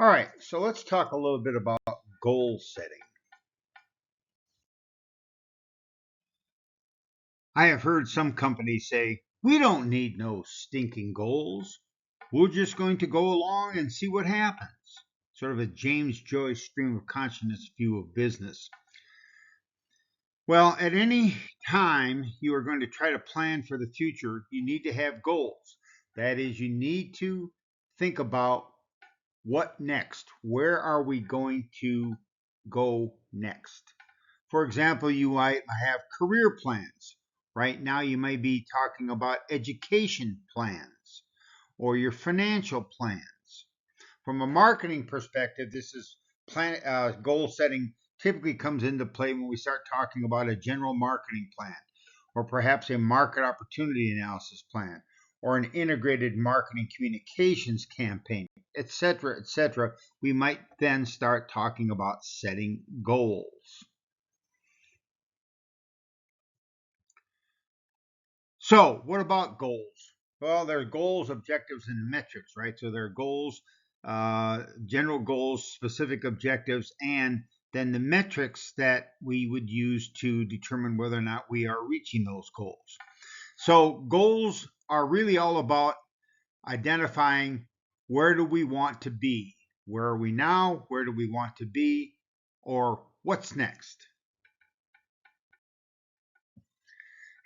All right, so let's talk a little bit about goal setting. I have heard some companies say, we don't need no stinking goals. We're just going to go along and see what happens. Sort of a James Joyce stream of consciousness view of business. Well, at any time you are going to try to plan for the future, you need to have goals. That is, you need to think about what next? Where are we going to go next? For example, you might have career plans. Right now, you may be talking about education plans or your financial plans. From a marketing perspective, this is goal setting typically comes into play when we start talking about a general marketing plan or perhaps a market opportunity analysis plan or an integrated marketing communications campaign, etc., etc. We might then start talking about setting goals. So, what about goals? Well, there are goals, objectives, and metrics, right? So there are goals, general goals, specific objectives, and then the metrics that we would use to determine whether or not we are reaching those goals. So goals are really all about identifying where do we want to be? Where are we now? Where do we want to be? Or what's next?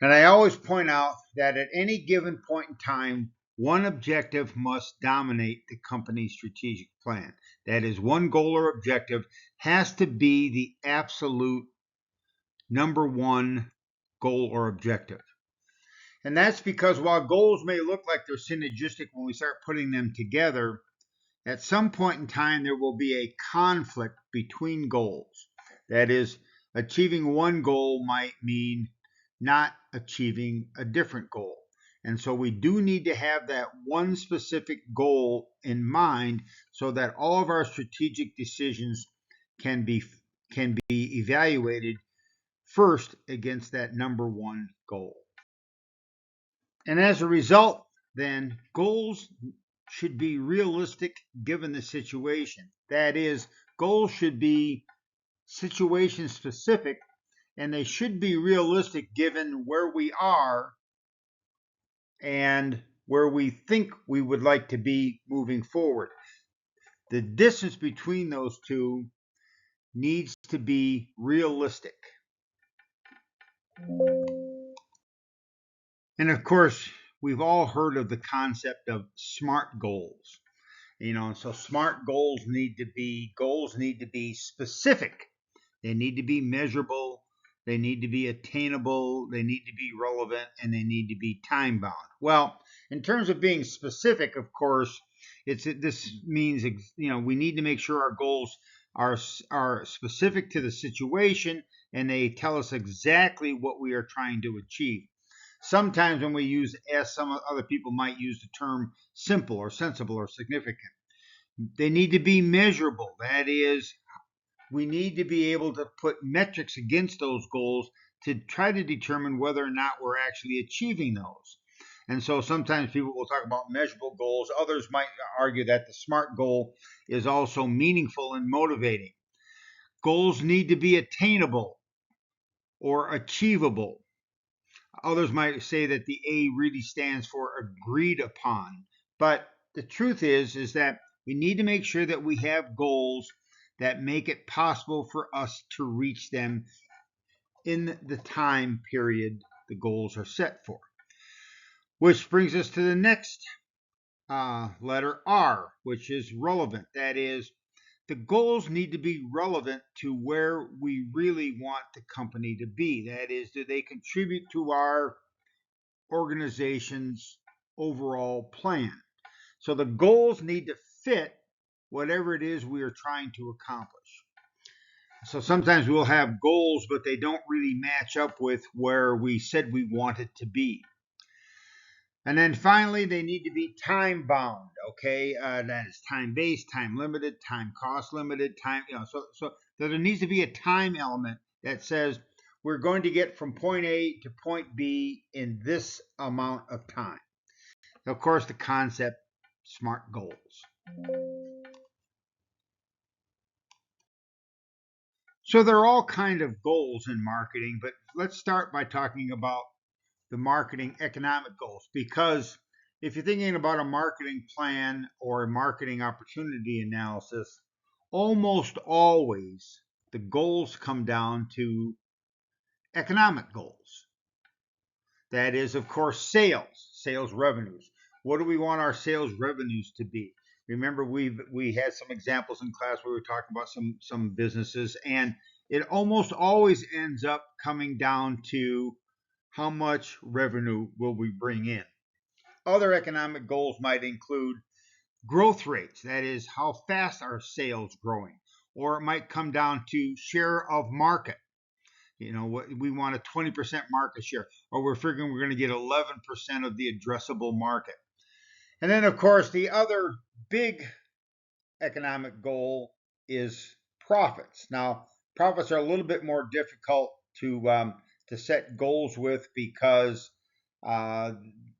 And I always point out that at any given point in time, one objective must dominate the company's strategic plan. That is, one goal or objective has to be the absolute number one goal or objective. And that's because while goals may look like they're synergistic when we start putting them together, at some point in time there will be a conflict between goals. That is, achieving one goal might mean not achieving a different goal. And so we do need to have that one specific goal in mind so that all of our strategic decisions can be evaluated first against that number one goal. And as a result, then goals should be realistic given the situation. That is, goals should be situation specific and they should be realistic given where we are and where we think we would like to be moving forward. The distance between those two needs to be realistic. And of course, we've all heard of the concept of SMART goals. So SMART goals need to be specific. They need to be measurable, they need to be attainable, they need to be relevant, and they need to be time bound. Well, in terms of being specific, of course, this means we need to make sure our goals are specific to the situation and they tell us exactly what we are trying to achieve. Sometimes when we use, as some other people might use the term simple or sensible or significant, they need to be measurable. That is, we need to be able to put metrics against those goals to try to determine whether or not we're actually achieving those. And so sometimes people will talk about measurable goals. Others might argue that the SMART goal is also meaningful and motivating. Goals need to be attainable or achievable. Others might say that the A really stands for agreed upon. But the truth is that we need to make sure that we have goals that make it possible for us to reach them in the time period the goals are set for. Which brings us to the next letter R, which is relevant. That is, the goals need to be relevant to where we really want the company to be. That is, do they contribute to our organization's overall plan? So the goals need to fit whatever it is we are trying to accomplish. So sometimes we'll have goals, but they don't really match up with where we said we want it to be. And then finally, they need to be time bound. Okay, that is time based, time limited, time cost limited, time. So there needs to be a time element that says we're going to get from point A to point B in this amount of time. Of course, the concept SMART goals. So there are all kind of goals in marketing, but let's start by talking about the marketing economic goals, because if you're thinking about a marketing plan or a marketing opportunity analysis, almost always the goals come down to economic goals. That is, of course, sales revenues. What do we want our sales revenues to be? Remember, we had some examples in class where we were talking about some businesses, and it almost always ends up coming down to how much revenue will we bring in. Other economic goals might include growth rates, that is, how fast are sales growing, or it might come down to share of market. We want a 20% market share, or we're figuring we're going to get 11% of the addressable market. And then, of course, the other big economic goal is profits. Now, profits are a little bit more difficult to set goals with, because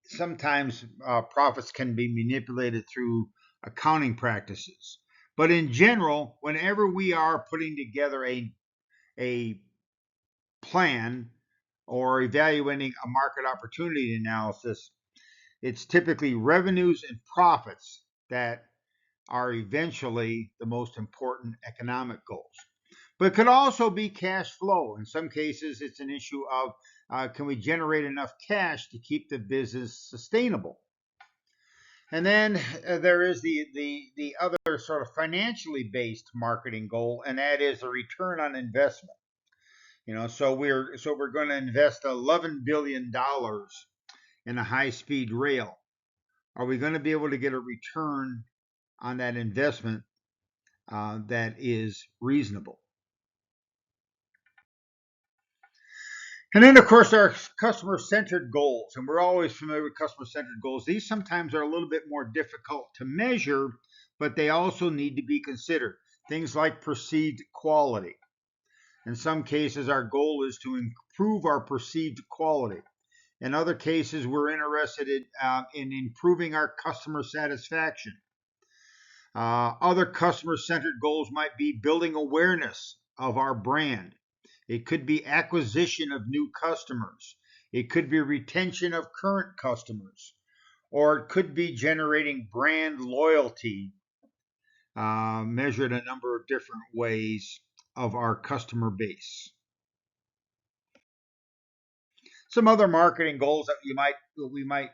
sometimes profits can be manipulated through accounting practices. But in general, whenever we are putting together a plan or evaluating a market opportunity analysis, it's typically revenues and profits that are eventually the most important economic goals. But it could also be cash flow. In some cases, it's an issue of can we generate enough cash to keep the business sustainable? And then there is the other sort of financially based marketing goal, and that is a return on investment. So we're going to invest $11 billion in a high-speed rail. Are we going to be able to get a return on that investment that is reasonable? And then, of course, our customer-centered goals, and we're always familiar with customer-centered goals. These sometimes are a little bit more difficult to measure, but they also need to be considered. Things like perceived quality. In some cases, our goal is to improve our perceived quality. In other cases, we're interested in improving our customer satisfaction. Other customer-centered goals might be building awareness of our brand. It could be acquisition of new customers. It could be retention of current customers. Or it could be generating brand loyalty, measured a number of different ways of our customer base. Some other marketing goals that we might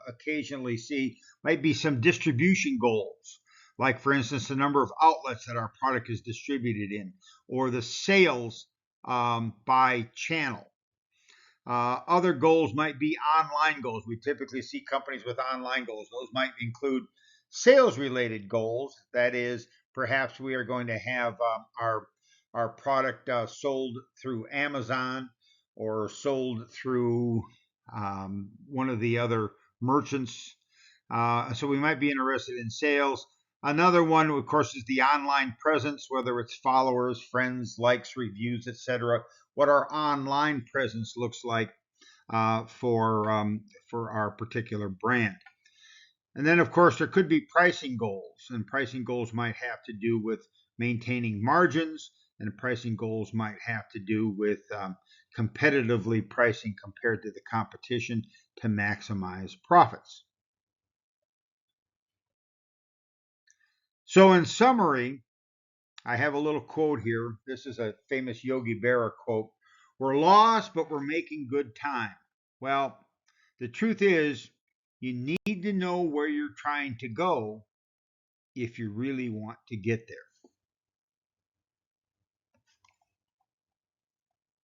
occasionally see might be some distribution goals, like, for instance, the number of outlets that our product is distributed in, or the sales by channel. Other goals might be online goals. We typically see companies with online goals. Those might include sales-related goals. That is, perhaps we are going to have our product sold through Amazon or sold through one of the other merchants. So we might be interested in sales. Another one, of course, is the online presence, whether it's followers, friends, likes, reviews, etc. What our online presence looks like for our particular brand. And then, of course, there could be pricing goals, and pricing goals might have to do with maintaining margins, and pricing goals might have to do with competitively pricing compared to the competition to maximize profits. So in summary, I have a little quote here. This is a famous Yogi Berra quote. We're lost, but we're making good time. Well, the truth is, you need to know where you're trying to go if you really want to get there.